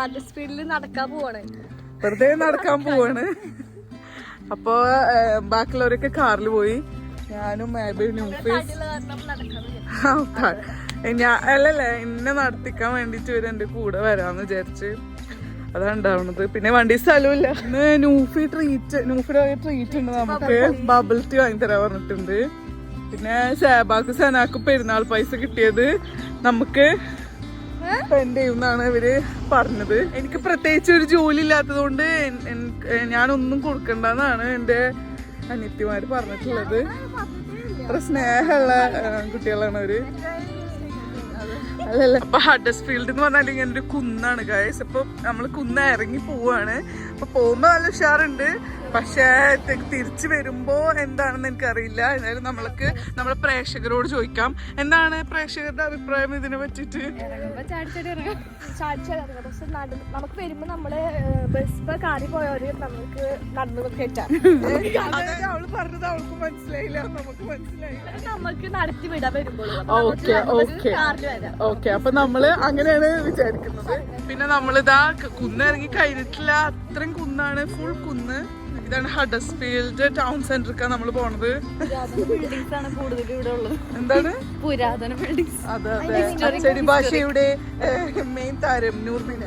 Hard സ്പീഡിൽ നടക്കാൻ പോവാണ്, വെറുതെ നടക്കാൻ പോവാണ്. അപ്പൊ ബാക്കിയുള്ളവരൊക്കെ കാറിൽ പോയി, ഞാനും അല്ലല്ലേ എന്നെ നടത്തിക്കാൻ വേണ്ടിട്ട് ഇവര് എന്റെ കൂടെ വരാന്ന് വിചാരിച്ച്. അതാ ഉണ്ടാവുന്നത്. പിന്നെ വണ്ടി സ്ഥലമില്ല. ഇന്ന് നൂഫിയുടെ ട്രീറ്റ് ഉണ്ട് നമുക്ക്, ബബിൾ ടീ വാങ്ങി തരാൻ പറഞ്ഞിട്ടുണ്ട്. പിന്നെ ഷാബാക്ക് സനാക്ക് പെരുന്നാൾ പൈസ കിട്ടിയത് നമുക്ക് സ്പെൻഡ് ചെയ്യുമെന്നാണ് ഇവര് പറഞ്ഞത്. എനിക്ക് പ്രത്യേകിച്ച് ഒരു ജോലി ഇല്ലാത്തത് കൊണ്ട് ഞാനൊന്നും കൊടുക്കണ്ടെന്നാണ് എന്റെ അനിയത്തിമാര് പറഞ്ഞിട്ടുള്ളത്. അത്ര സ്നേഹമുള്ള കുട്ടികളാണ് അവര്. അല്ലല്ല, അപ്പൊ ഹഡേഴ്സ്ഫീൽഡ് എന്ന് പറഞ്ഞാൽ ഇങ്ങനെ ഒരു കുന്നാണ് ഗൈസ്. അപ്പൊ നമ്മള് കുന്ന് ഇറങ്ങി പോവാണ്. അപ്പൊ പോകുമ്പോ നല്ല ഉഷാറുണ്ട്, പക്ഷേ തിരിച്ചു വരുമ്പോ എന്താണെന്ന് എനിക്കറിയില്ല. എന്നാലും നമ്മളെ പ്രേക്ഷകരോട് ചോദിക്കാം, എന്താണ് പ്രേക്ഷകരുടെ അഭിപ്രായം ഇതിനെ പറ്റിട്ട്? നമുക്ക് വരുമ്പോ നമ്മള് ബസ് കാറി പോയവര് നമുക്ക് നടന്നു കയറ്റാം. അവള് പറഞ്ഞത് അവൾക്ക് മനസ്സിലായില്ല, നമുക്ക് മനസ്സിലായില്ല. നമുക്ക് നടത്തി വിടാൻ വരുമ്പോൾ ഓക്കെ. അപ്പൊ നമ്മള് അങ്ങനെയാണ് വിചാരിക്കുന്നത്. പിന്നെ നമ്മളിതാ കുന്നിറങ്ങി കഴിഞ്ഞിട്ടില്ല, അത്രയും കുന്നാണ്, ഫുൾ കുന്ന്. ഇതാണ് ഹഡേഴ്സ്ഫീൽഡ് ടൗൺ സെന്ററിക്കാണ് നമ്മള് പോണത്. ബിൽഡിങ്സ് ആണ് കൂടുതൽ ഇവിടെ ഉള്ളത്. എന്താണ്? പുരാതന ബിൽഡിങ്സ്. അതെ അതെ. അച്ചടി ഭാഷയുടെ മെയിൻ താരം നൂർബിന.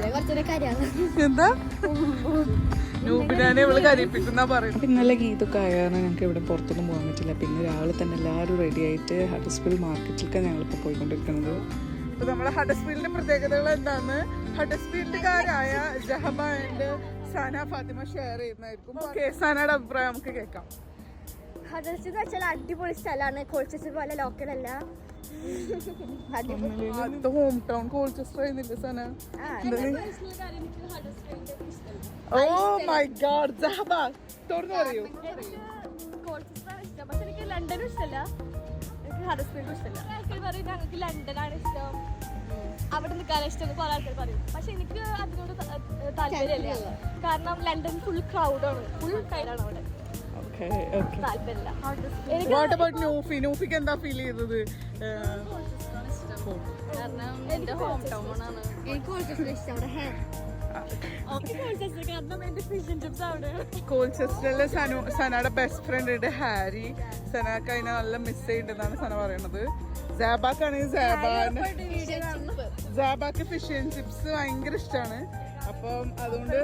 എന്താ നൂബിനെ ഇവള് കരയിപ്പിക്കുന്ന പറയുന്നത്. ഇന്നലെ ഗീതൊക്കെ ആയ കാരണം ഞങ്ങൾക്ക് ഇവിടെ പുറത്തൊന്നും പോകാൻ പറ്റില്ല. പിന്നെ രാവിലെ തന്നെ എല്ലാവരും റെഡി ആയിട്ട് ഹഡേഴ്സ്ഫീൽഡ് മാർക്കറ്റിലേക്കാണ് ഞങ്ങളിപ്പോൾ പോയിക്കൊണ്ടിരിക്കുന്നത്. അപ്പൊ നമ്മളെ ഹഡേഴ്സ്ഫീൽഡിന്റെ പ്രത്യേകതകൾ എന്താന്ന് ഹഡേഴ്സ്ഫീൽഡുകാരായ ജഹബ ആൻഡ് സന ഫാത്തിമ ഷെയർ ചെയ്യുന്നതായിരിക്കും. ഓക്കെ, സനയുടെ അഭിപ്രായം നമുക്ക് കേൾക്കാം. ഹഡേഴ്സ്ഫീൽഡ് വെച്ചാൽ അടിപൊളി സ്ഥലമാണ്. കോൾച്ചസ്റ്റർ പോലെ ലോക്കൽ അല്ല. ഹോം ടൗൺ കോൾച്ചസ്റ്റർ ആയിരുന്നില്ല സന? ഓ മൈ ഗോഡ്, ജഹബ തുറന്നു പറയൂ. കോൾച്ചസ്റ്റർ ഇഷ്ടം, പക്ഷെ എനിക്ക് ലണ്ടനും ഇഷ്ടമല്ല, എനിക്ക് ഹഡേഴ്സ്ഫീൽഡും ഇഷ്ടമല്ല. ആൾക്കാർ പറയും ഞങ്ങൾക്ക് ലണ്ടനാണ് ഇഷ്ടം, അവിടെ നിൽക്കാനാണ് ഇഷ്ടം കുറെ ആൾക്കാർ പറയും. പക്ഷെ എനിക്ക് അതിനോട് താല്പര്യമില്ല. കാരണം ലണ്ടൻ ഫുൾ ക്രൗഡാണ്, ഫുൾ ടൈലാണ് അവിടെ. താല്പര്യമില്ല. നൂഫിക്ക് എന്താ ഫീൽ ചെയ്തത്? കാരണം എന്റെ ഹോം ടൗൺ ആണ്. എനിക്ക് കോൾച്ചസ്റ്റർ ഇഷ്ടം. കോൾച്ചസ്റ്ററിലെ സനയുടെ ബെസ്റ്റ് ഫ്രണ്ട് ഉണ്ട് ഹാരി. സനക്ക് അതിനെ നല്ല മിസ് ചെയ്യുന്നുണ്ടെന്നാണ് സന പറയണത്. സാബാക്കാണെങ്കിൽ സാബാക്ക് ഫിഷ് ആൻഡ് ചിപ്സ് ഭയങ്കര ഇഷ്ടമാണ്. അപ്പം അതുകൊണ്ട്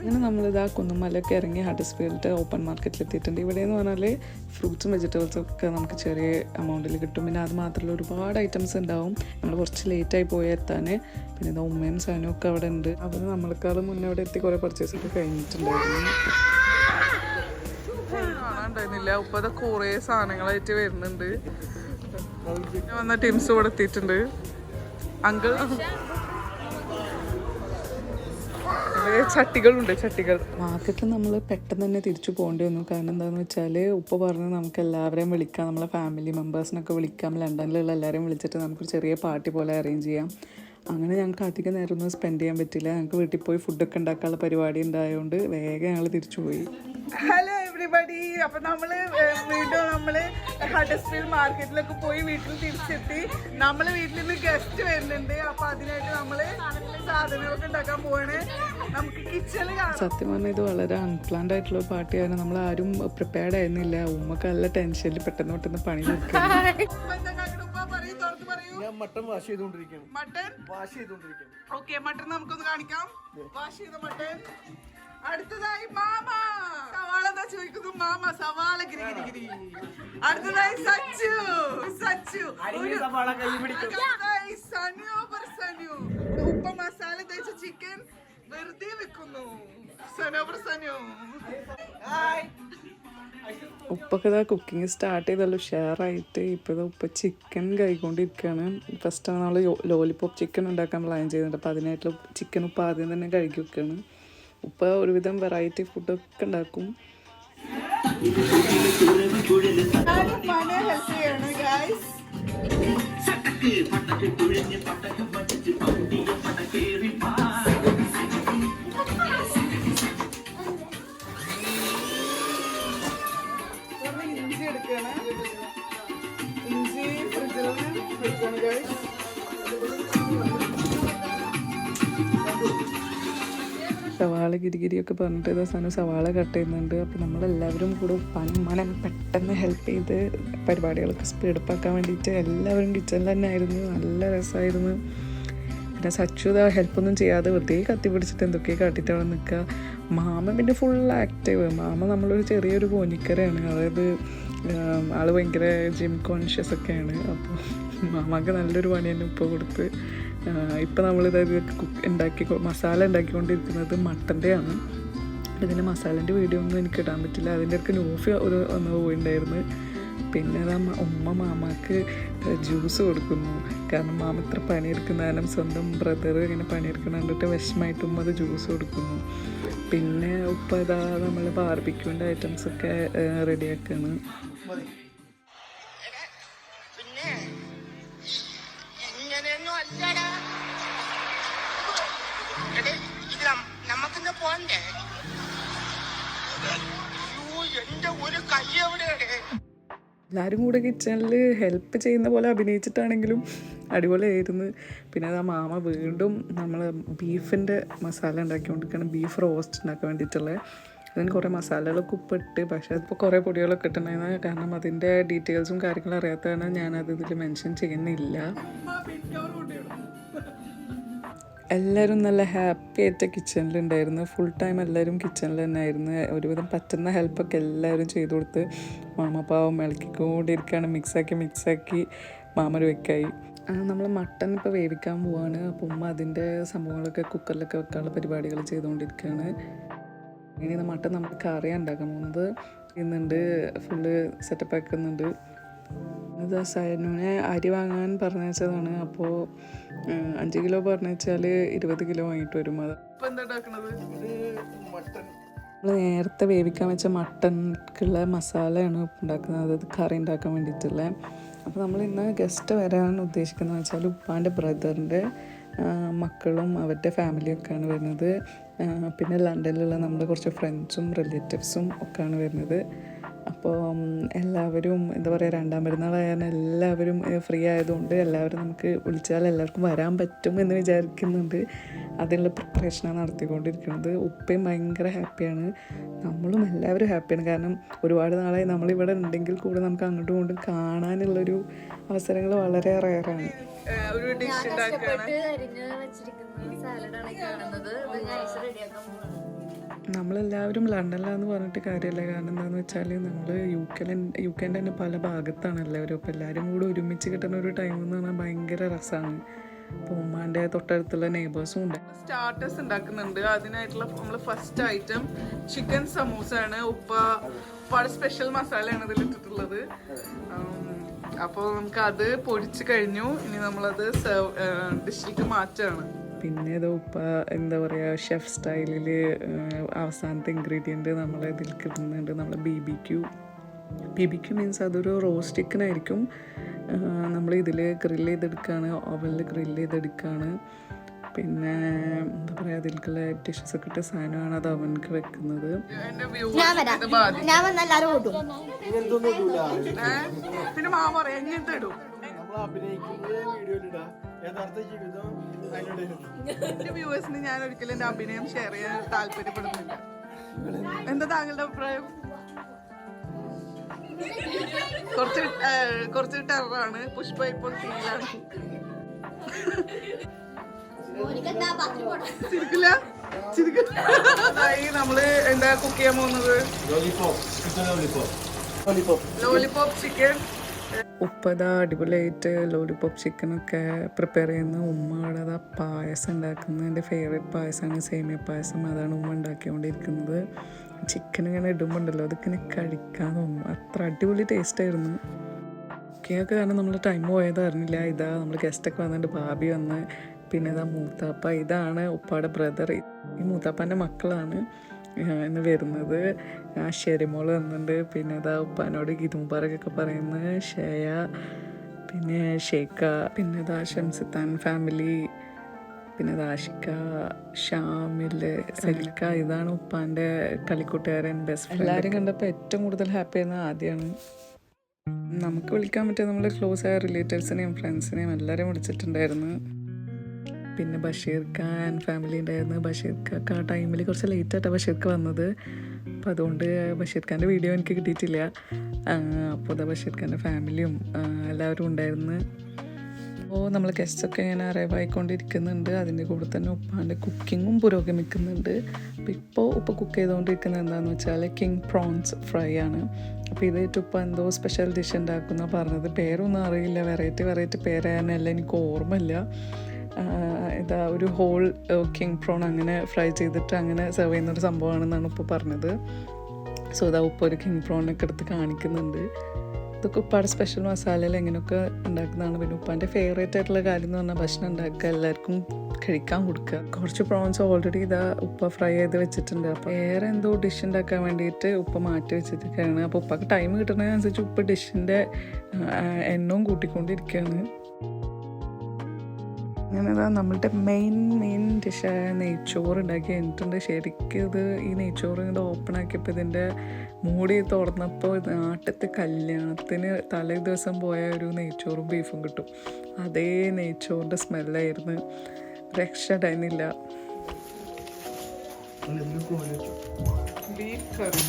അങ്ങനെ നമ്മളിതാ കുന്നുമലൊക്കെ ഇറങ്ങി ഹഡേഴ്സ്ഫീൽഡ് ഓപ്പൺ മാർക്കറ്റിൽ എത്തിയിട്ടുണ്ട്. ഇവിടെ എന്ന് പറഞ്ഞാൽ ഫ്രൂട്ട്സും വെജിറ്റബിൾസും ഒക്കെ നമുക്ക് ചെറിയ എമൗണ്ടിൽ കിട്ടും. പിന്നെ അത് മാത്രമല്ല ഒരുപാട് ഐറ്റംസ് ഉണ്ടാവും. നമ്മൾ കുറച്ച് ലേറ്റായി പോയി എത്താൻ. പിന്നെ ഇതാ ഉമ്മയും സാനും ഒക്കെ അവിടെ ഉണ്ട്. അവർ നമ്മളെക്കാളും മുന്നേ അവിടെ എത്തി കുറേ പർച്ചേസ് ഒക്കെ കഴിഞ്ഞിട്ടുണ്ടായിരുന്നു. കാണാണ്ടായിരുന്നില്ല. ഇപ്പൊ അത് കുറേ സാധനങ്ങളായിട്ട് വരുന്നുണ്ട്. വന്ന ടീംസ് ഇവിടെ എത്തിയിട്ടുണ്ട്. അങ്കിൾ ചട്ടികളുണ്ട്, ചട്ടികൾ. മാർക്കറ്റിൽ നമ്മൾ പെട്ടെന്ന് തന്നെ തിരിച്ചു പോകേണ്ടി വന്നു. കാരണം എന്താണെന്ന് വെച്ചാൽ ഉപ്പ പറഞ്ഞ് നമുക്ക് എല്ലാവരെയും വിളിക്കാം, നമ്മളെ ഫാമിലി മെമ്പേഴ്സിനൊക്കെ വിളിക്കാം, ലണ്ടനിലുള്ള എല്ലാവരെയും വിളിച്ചിട്ട് നമുക്കൊരു ചെറിയ പാർട്ടി പോലെ അറേഞ്ച് ചെയ്യാം. അങ്ങനെ ഞങ്ങൾക്ക് അധികം നേരം ഒന്നും സ്പെൻഡ് ചെയ്യാൻ പറ്റില്ല. ഞങ്ങൾക്ക് വീട്ടിൽ പോയി ഫുഡൊക്കെ ഉണ്ടാക്കാനുള്ള പരിപാടി ഉണ്ടായതുകൊണ്ട് വേഗം ഞങ്ങൾ തിരിച്ചു പോയി. ഹലോ എവ്രിബഡി, അപ്പൊ നമ്മള് ഹഡേഴ്സ്ഫീൽഡ് മാർക്കറ്റിലൊക്കെ പോയി വീട്ടിൽ തിരിച്ചെത്തി. നമ്മള് വീട്ടിൽ നിന്ന് ഗസ്റ്റ് വരുന്നുണ്ട്. അപ്പൊ അതിനായിട്ട് നമ്മള് സാധനങ്ങളൊക്കെ ഉണ്ടാക്കാൻ പോവാണ്. നമുക്ക് കിച്ചണിൽ കാണാം. സത്യം പറഞ്ഞാൽ ഇത് വളരെ അൺപ്ലാൻഡ് ആയിട്ടുള്ള പാർട്ടിയാണ്. നമ്മൾ ആരും പ്രിപ്പയർഡ് ആയിരുന്നില്ല. ഉമ്മക്ക് നല്ല ടെൻഷനിൽ പെട്ടെന്ന് പണി കൊടുക്കുക. മട്ടൺ വാഷ് ചെയ്തുകൊണ്ടിരിക്കുകയാണ്. ഓക്കെ, മട്ടൺ നമുക്കൊന്ന് കാണിക്കാം. വാഷ് ചെയ്ത മട്ടൺ. അടുത്തതായി മാമ സവാള എന്താ ചോദിക്കുന്നു. മാമ സവാള ഗിരി. അടുത്തതായി സച്ചു സനു ഉപ്പ മസാല തേച്ച ചിക്കൻ വെറുതെ വെക്കുന്നു. സനു ഉപ്പൊക്കെ ഇതാ കുക്കിംഗ് സ്റ്റാർട്ട് ചെയ്തല്ലോ ഉഷാറായിട്ട്. ഇപ്പോൾ ഇതാ ഉപ്പ ചിക്കൻ കഴിക്കൊണ്ടിരിക്കുകയാണ്. ഫസ്റ്റാണ് നമ്മൾ ലോലിപോപ്പ് ചിക്കൻ ഉണ്ടാക്കാൻ പ്ലാൻ ചെയ്യുന്നുണ്ട്. അപ്പോൾ അതിനായിട്ടുള്ള ചിക്കൻ ഉപ്പ ആദ്യം തന്നെ കഴുകി വെക്കുകയാണ്. ഉപ്പ ഒരുവിധം വെറൈറ്റി ഫുഡൊക്കെ ഉണ്ടാക്കും. ഇഞ്ചി ഫ്രിഡ്ജിൽ വെക്കണം ഗൈസ്. സവാള ഗിരിഗിരിയൊക്കെ പറഞ്ഞിട്ട് ഏതോ സാധനം സവാള കട്ട് ചെയ്യുന്നുണ്ട്. അപ്പോൾ നമ്മളെല്ലാവരും കൂടെ ഉപ്പാനും ഉമ്മാനും പെട്ടെന്ന് ഹെൽപ്പ് ചെയ്ത് പരിപാടികളൊക്കെ സ്പീഡപ്പാക്കാൻ വേണ്ടിയിട്ട് എല്ലാവരും കിച്ചണിൽ തന്നെ ആയിരുന്നു. നല്ല രസമായിരുന്നു. പിന്നെ സച്ചു ഹെൽപ്പൊന്നും ചെയ്യാതെ വെറുതെ കത്തി പിടിച്ചിട്ട് എന്തൊക്കെയോ കാട്ടിയിട്ട് അവിടെ നിൽക്കുക. മാമ പിന്നെ ഫുൾ ആക്റ്റീവ്. മാമ നമ്മളൊരു ചെറിയൊരു പോനിക്കരയാണ്, അതായത് ആൾ ഭയങ്കര ജിം കോൺഷ്യസ് ഒക്കെയാണ്. അപ്പോൾ മാമക്ക് നല്ലൊരു പണി തന്നെ ഉപ്പ കൊടുത്ത്. ഇപ്പം നമ്മളിത് മസാല ഉണ്ടാക്കിക്കൊണ്ടിരിക്കുന്നത് മട്ടൻ്റെയാണ്. ഇതിൻ്റെ മസാലേൻ്റെ വീഡിയോ ഒന്നും എനിക്ക് ഇടാൻ പറ്റില്ല, അതിൻ്റെ ഒക്കെ നൂഫ് ഒന്ന് പോയിട്ടുണ്ടായിരുന്നു. പിന്നെ ഉമ്മ മാമാക്ക് ജ്യൂസ് കൊടുക്കുന്നു. കാരണം മാമ ഇത്ര പണിയെടുക്കുന്ന കാരണം സ്വന്തം ബ്രദർ ഇങ്ങനെ പണിയെടുക്കുന്ന കണ്ടിട്ട് വിഷമമായിട്ട് ഉമ്മ അത് ജ്യൂസ് കൊടുക്കുന്നു. പിന്നെ ഉപ്പ ഇതാ നമ്മൾ ബാർബിക്യൂൻ്റെ ഐറ്റംസൊക്കെ റെഡിയാക്കുകയാണ്. എല്ലാവരും കൂടെ കിച്ചണിൽ ഹെൽപ്പ് ചെയ്യുന്ന പോലെ അഭിനയിച്ചിട്ടാണെങ്കിലും അടിപൊളിയായിരുന്നു. പിന്നെ അത് മാമ വീണ്ടും നമ്മൾ ബീഫിൻ്റെ മസാല ഉണ്ടാക്കിക്കൊണ്ടിരിക്കുകയാണ്, ബീഫ് റോസ്റ്റ് ഉണ്ടാക്കാൻ വേണ്ടിയിട്ടുള്ളത്. അതിന് കുറേ മസാലകളൊക്കെ ഉപ്പിട്ട്, പക്ഷേ അതിപ്പോൾ കുറേ പൊടികളൊക്കെ ഇട്ടിട്ടുണ്ടായിരുന്നു. കാരണം അതിൻ്റെ ഡീറ്റെയിൽസും കാര്യങ്ങളും അറിയാത്തതാണ് ഞാനത് ഇതിൽ മെൻഷൻ ചെയ്യുന്നില്ല. എല്ലാവരും നല്ല ഹാപ്പി ആയിട്ട് കിച്ചണിലുണ്ടായിരുന്നു. ഫുൾ ടൈം എല്ലാവരും കിച്ചണിൽ തന്നെ ആയിരുന്നു. ഒരുവിധം പറ്റുന്ന ഹെൽപ്പൊക്കെ എല്ലാവരും ചെയ്തു കൊടുത്ത് മാമ പാവം ഇളക്കിക്കൊണ്ടിരിക്കുകയാണ്. മിക്സാക്കി മാമ വെക്കായി. നമ്മൾ മട്ടൺ ഇപ്പോൾ വേവിക്കാൻ പോവാണ്. അപ്പോൾ ഉമ്മ അതിൻ്റെ സംഭവങ്ങളൊക്കെ കുക്കറിലൊക്കെ വെക്കാനുള്ള പരിപാടികൾ ചെയ്തുകൊണ്ടിരിക്കുകയാണ്. ഇനി മട്ടൺ നമ്മൾ കറിയാണ് ഉണ്ടാക്കാൻ പോകുന്നത്. ഇന്നുണ്ട് ഫുള്ള് സെറ്റപ്പ് ആക്കുന്നുണ്ട്. ഇത് സൈനുവിനെ അരി വാങ്ങാൻ പറഞ്ഞു വെച്ചതാണ്. അപ്പോൾ 5 കിലോ പറഞ്ഞു വെച്ചാൽ 20 കിലോ വാങ്ങിയിട്ട് വരും. അത് നമ്മൾ നേരത്തെ വേവിക്കാൻ വെച്ച മട്ടൻക്കുള്ള മസാലയാണ് ഉണ്ടാക്കുന്നത്, അത് കറി ഉണ്ടാക്കാൻ വേണ്ടിയിട്ടുള്ള. അപ്പോൾ നമ്മൾ ഇന്ന് ഗസ്റ്റ് വരാൻ ഉദ്ദേശിക്കുന്നത് വെച്ചാൽ ഉപ്പാൻ്റെ ബ്രദറിൻ്റെ മക്കളും അവരുടെ ഫാമിലിയൊക്കെയാണ് വരുന്നത്. പിന്നെ ലണ്ടനിലുള്ള നമ്മുടെ കുറച്ച് ഫ്രണ്ട്സും റിലേറ്റീവ്സും ഒക്കെയാണ് വരുന്നത്. അപ്പോൾ എല്ലാവരും എന്താ പറയുക, രണ്ടാം പെരുന്നാളായാലും എല്ലാവരും ഫ്രീ ആയതുകൊണ്ട് എല്ലാവരും നമുക്ക് വിളിച്ചാൽ എല്ലാവർക്കും വരാൻ പറ്റും എന്ന് വിചാരിക്കുന്നുണ്ട്. അതിനുള്ള പ്രിപ്പറേഷനാണ് നടത്തിക്കൊണ്ടിരിക്കുന്നത്. ഉപ്പയും ഭയങ്കര ഹാപ്പിയാണ്, നമ്മളും എല്ലാവരും ഹാപ്പിയാണ്. കാരണം ഒരുപാട് നാളായി നമ്മളിവിടെ ഉണ്ടെങ്കിൽ കൂടെ നമുക്ക് അങ്ങോട്ടും ഇങ്ങോട്ടും കാണാനുള്ളൊരു അവസരങ്ങൾ വളരെ റെയറാണ്. ഒരു ഡിഷ് നമ്മളെല്ലാവരും ലണ്ടനിലാന്ന് പറഞ്ഞിട്ട് കാര്യമില്ല. കാരണം എന്താണെന്ന് വെച്ചാൽ നമ്മൾ യു കെൻ്റെ തന്നെ പല ഭാഗത്താണ് എല്ലാവരും. അപ്പോൾ എല്ലാവരും കൂടെ ഒരുമിച്ച് കിട്ടുന്ന ഒരു ടൈം എന്ന് പറഞ്ഞാൽ ഭയങ്കര രസമാണ്. അപ്പോൾ ഉമ്മാൻ്റെ തൊട്ടടുത്തുള്ള നെയ്ബേഴ്സും ഉണ്ട്. സ്റ്റാർട്ടേഴ്സ് ഉണ്ടാക്കുന്നുണ്ട്. അതിനായിട്ടുള്ള നമ്മൾ ഫസ്റ്റ് ഐറ്റം ചിക്കൻ സമൂസ ആണ്. ഉപ്പാട് സ്പെഷ്യൽ മസാലയാണ് ഇതിലിട്ടിട്ടുള്ളത്. അപ്പോൾ നമുക്ക് അത് പൊടിച്ച് കഴിഞ്ഞു. ഇനി നമ്മളത് ഡിഷിലേക്ക് മാറ്റുകയാണ്. പിന്നെ ഇത് ഉപ്പ എന്താ പറയുക, ഷെഫ് സ്റ്റൈലിൽ അവസാനത്തെ ഇൻഗ്രീഡിയൻറ്റ് നമ്മൾ ഇതിൽ കിട്ടുന്നുണ്ട്. നമ്മൾ ബി ബി ക്യൂ മീൻസ് അതൊരു റോസ്റ്റ് ചിക്കൻ ആയിരിക്കും. നമ്മൾ ഇതിൽ ഗ്രില്ല് ചെയ്തെടുക്കുകയാണ്, ഓവനിൽ ഗ്രില്ല് ചെയ്തെടുക്കുകയാണ്. പിന്നെ എന്താ പറയുക, അതിലേക്കുള്ള ഡിഷസ് ഒക്കെ ഇട്ട സാധനമാണ് അത് അവനക്ക് വെക്കുന്നത്. പിന്നെ മാമ പറയാം എങ്ങനത്തെ ഇടും. എന്റെ വ്യൂവേഴ്സിന് ഞാൻ ഒരിക്കലും എന്റെ അഭിനയം ഷെയർ ചെയ്യാൻ താല്പര്യപ്പെടുന്നില്ല. എന്താ താങ്കളുടെ അഭിപ്രായം? കുറച്ച് ടെററാണ്. പുഷ്പ ഇപ്പോൾ ഫീലാണ്. നമ്മള് എന്താ കുക്ക് ചെയ്യാൻ പോകുന്നത്? Lollipop chicken. ഉപ്പതാ അടിപൊളിയായിട്ട് ലോലിപോപ്പ് ചിക്കനൊക്കെ പ്രിപ്പയർ ചെയ്യുന്ന ഉമ്മയുടെ അതാ പായസം ഉണ്ടാക്കുന്നത്. എൻ്റെ ഫേവറേറ്റ് പായസമാണ് സേമിയ പായസം. അതാണ് ഉമ്മ ഉണ്ടാക്കിക്കൊണ്ടിരിക്കുന്നത്. ചിക്കൻ ഇങ്ങനെ ഇടുമ്പോണ്ടല്ലോ അതിങ്ങനെ കഴിക്കാൻ തോന്നും, അത്ര അടിപൊളി ടേസ്റ്റായിരുന്നു. കുക്കിങ്ങൊക്കെ കാരണം നമ്മൾ ടൈം പോയത് അറിഞ്ഞില്ല. ഇതാ നമ്മൾ ഗസ്റ്റൊക്കെ വന്നിട്ട് ഭാബി വന്ന്, പിന്നെ ഇതാ മൂത്താപ്പ, ഇതാണ് ഉപ്പാടെ ബ്രദർ. ഈ മൂത്താപ്പാൻ്റെ മക്കളാണ് ഇന്ന് വരുന്നത്. ഷെരിമോള് വന്നിട്ടുണ്ട്. പിന്നെ ഇതാ ഉപ്പാനോട് ഗീത് മുബാറക്കൊക്കെ പറയുന്നത് ഷേയ, പിന്നെ ഷേക്ക, പിന്നെ ഇതാ ഷംസിത്താൻ ഫാമിലി, പിന്നെ ഇത് ആഷിക്ക, ഷാമില്, സലിക്ക. ഇതാണ് ഉപ്പാൻ്റെ കളിക്കൂട്ടുകാരൻ, ബെസ്റ്റ് ഫ്രണ്ട്. എല്ലാവരും കണ്ടപ്പോൾ ഏറ്റവും കൂടുതൽ ഹാപ്പി ആയിരുന്നത് ആദ്യമാണ്. നമുക്ക് വിളിക്കാൻ പറ്റിയ നമ്മൾ ക്ലോസ് ആയ റിലേറ്റീവ്സിനെയും ഫ്രണ്ട്സിനെയും എല്ലാവരെയും വിളിച്ചിട്ടുണ്ടായിരുന്നു. പിന്നെ ബഷീർ ഖാൻ ഫാമിലി ഉണ്ടായിരുന്നു. ബഷീർ ഖാൻ ആ ടൈമിൽ കുറച്ച് ലേറ്റായിട്ടാണ് ബഷീർ ഖാൻ വന്നത്. അപ്പോൾ അതുകൊണ്ട് ബഷീർ ഖാൻ്റെ വീഡിയോ എനിക്ക് കിട്ടിയിട്ടില്ല. അപ്പോൾ അത് ബഷീർ ഖാൻ്റെ ഫാമിലിയും എല്ലാവരും ഉണ്ടായിരുന്നു. അപ്പോൾ നമ്മൾ ഗസ്റ്റൊക്കെ ഇങ്ങനെ അറൈവ് ആയിക്കൊണ്ടിരിക്കുന്നുണ്ട്. അതിൻ്റെ കൂടെ തന്നെ ഉപ്പാൻ്റെ കുക്കിങ്ങും പുരോഗമിക്കുന്നുണ്ട്. അപ്പോൾ ഇപ്പോൾ ഉപ്പ കുക്ക് ചെയ്തുകൊണ്ടിരിക്കുന്നത് എന്താണെന്ന് വെച്ചാൽ കിങ് പ്രോൺസ് ഫ്രൈ ആണ്. അപ്പോൾ ഇത് ഉപ്പ എന്തോ സ്പെഷ്യൽ ഡിഷ് ഉണ്ടാക്കുന്ന പറഞ്ഞത്. പേരൊന്നും അറിയില്ല, വെറൈറ്റി പേരായല്ല, എനിക്ക് ഓർമ്മയില്ല. ഇതാ ഒരു ഹോൾ കിങ് പ്രോൺ അങ്ങനെ ഫ്രൈ ചെയ്തിട്ട് അങ്ങനെ സെർവ് ചെയ്യുന്നൊരു സംഭവമാണെന്നാണ് ഉപ്പ പറഞ്ഞത്. സോ ഇതാ ഉപ്പ ഒരു കിങ് പ്രോണൊക്കെ എടുത്ത് കാണിക്കുന്നുണ്ട്. ഇതൊക്കെ ഉപ്പാടെ സ്പെഷ്യൽ മസാലയിൽ എങ്ങനെയൊക്കെ ഉണ്ടാക്കുന്നതാണ്. പിന്നെ ഉപ്പാൻ്റെ ഫേവറേറ്റ് ആയിട്ടുള്ള കാര്യം എന്ന് പറഞ്ഞാൽ ഭക്ഷണം ഉണ്ടാക്കുക, എല്ലാവർക്കും കഴിക്കാൻ കൊടുക്കുക. കുറച്ച് പ്രോൺസ് ഓൾറെഡി ഇതാ ഉപ്പ ഫ്രൈ ചെയ്ത് വെച്ചിട്ടുണ്ട്. അപ്പോൾ വേറെ എന്തോ ഡിഷ് ഉണ്ടാക്കാൻ വേണ്ടിയിട്ട് ഉപ്പ മാറ്റി വെച്ചിരിക്കുകയാണ്. അപ്പോൾ ഉപ്പക്ക് ടൈം കിട്ടുന്നതിനനുസരിച്ച് ഉപ്പ ഡിഷിൻ്റെ എണ്ണവും കൂട്ടിക്കൊണ്ടിരിക്കുകയാണ്. അങ്ങനെ നമ്മളുടെ മെയിൻ ഡിഷായ നെയ്ച്ചോറ് ഉണ്ടാക്കി കഴിഞ്ഞിട്ടുണ്ട്. ശരിക്കും ഇത് ഈ നെയ്ച്ചോറ് ഇങ്ങോട്ട് ഓപ്പൺ ആക്കിയപ്പോൾ ഇതിൻ്റെ മൂടി തുറന്നപ്പോൾ നാട്ടിലത്തെ കല്യാണത്തിന് തലേ ദിവസം പോയ ഒരു നെയ്ച്ചോറും ബീഫും കിട്ടും. അതേ നെയ്ച്ചോറിൻ്റെ സ്മെല്ലായിരുന്നു. രക്ഷയില്ല. ബീഫ് കറി,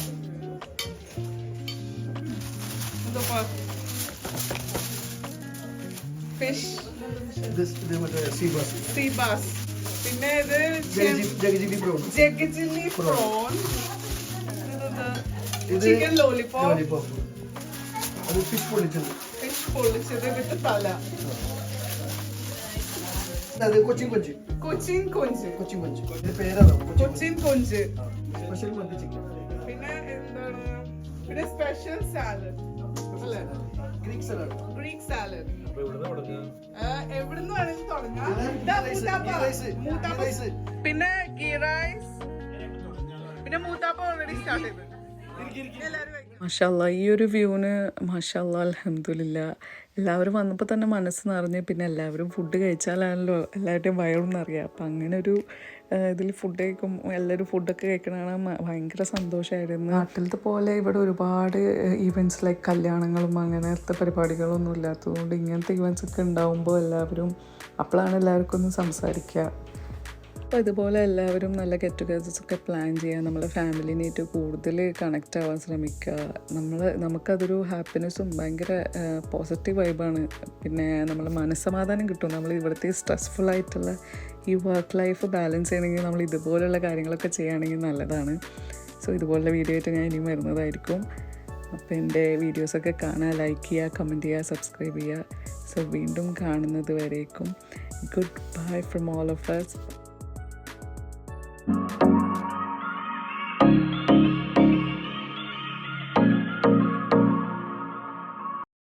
ഫിഷ്, സീബാസ്, പിന്നെ ഇത് ജഗജില്ലി പ്രോൺ, ചിക്കൻ ലോലിപോപ്പ്, ഫിഷ് പൊള്ളിച്ചത് വിത്ത് തല, കൊച്ചിൻ കൊഞ്ച്, പേരാണോ കൊച്ചിൻ കൊഞ്ച്, സ്പെഷ്യൽ മന്തി ചിക്കൻ, പിന്നെ എന്താണ്, പിന്നെ സ്പെഷ്യൽ സാലഡ് അല്ലേ, ഗ്രീക്ക് സലാഡ്. എവിടുന്ന് വേണമെങ്കിൽ തുടങ്ങാം. പിന്നെ ഗീ റൈസ്, പിന്നെ മൂത്താപ്പ ഓൾറെഡി സ്റ്റാർട്ട് ചെയ്തു. മാഷാല്ലാ, ഈ ഒരു വ്യൂവിന് മാഷാല്ലാ അൽഹംദുലില്ലാ എല്ലാവരും വന്നപ്പോൾ തന്നെ മനസ്സ് നിറഞ്ഞ്. പിന്നെ എല്ലാവരും ഫുഡ് കഴിച്ചാലാണല്ലോ എല്ലാവരുടെയും വയറും നിറയുക. അപ്പം അങ്ങനെ ഒരു ഇതിൽ ഫുഡ് കഴിക്കും, എല്ലാവരും ഫുഡൊക്കെ കഴിക്കണതാണ് ഭയങ്കര സന്തോഷമായിരുന്നു. നാട്ടിലത്തെ പോലെ ഇവിടെ ഒരുപാട് ഈവൻറ്റ്സ് ലൈക്ക് കല്യാണങ്ങളും അങ്ങനത്തെ പരിപാടികളൊന്നും ഇല്ലാത്തതുകൊണ്ട് ഇങ്ങനത്തെ ഈവൻറ്റ്സ് ഒക്കെ ഉണ്ടാകുമ്പോൾ അപ്പോഴാണ് എല്ലാവർക്കും ഒന്ന് സംസാരിക്കുക. അപ്പോൾ ഇതുപോലെ എല്ലാവരും നല്ല ഗെറ്റ് ടുഗദേഴ്സൊക്കെ പ്ലാൻ ചെയ്യുക, നമ്മളെ ഫാമിലിനായിട്ട് കൂടുതൽ കണക്റ്റ് ആവാൻ ശ്രമിക്കുക. നമുക്കതൊരു ഹാപ്പിനെസ്സും ഭയങ്കര പോസിറ്റീവ് വൈബാണ്. പിന്നെ നമ്മൾ മനസ്സമാധാനം കിട്ടും. നമ്മൾ ഇവിടുത്തെ സ്ട്രെസ്ഫുള്ളായിട്ടുള്ള ഈ വർക്ക് ലൈഫ് ബാലൻസ് ചെയ്യണമെങ്കിൽ നമ്മൾ ഇതുപോലുള്ള കാര്യങ്ങളൊക്കെ ചെയ്യുകയാണെങ്കിൽ നല്ലതാണ്. സോ ഇതുപോലുള്ള വീഡിയോ ആയിട്ട് ഞാൻ ഇനിയും വരുന്നതായിരിക്കും. അപ്പോൾ എൻ്റെ വീഡിയോസൊക്കെ കാണാൻ ലൈക്ക് ചെയ്യുക, കമൻറ്റ് ചെയ്യുക, സബ്സ്ക്രൈബ് ചെയ്യുക. സോ വീണ്ടും കാണുന്നത് വരേക്കും good bye from all of us.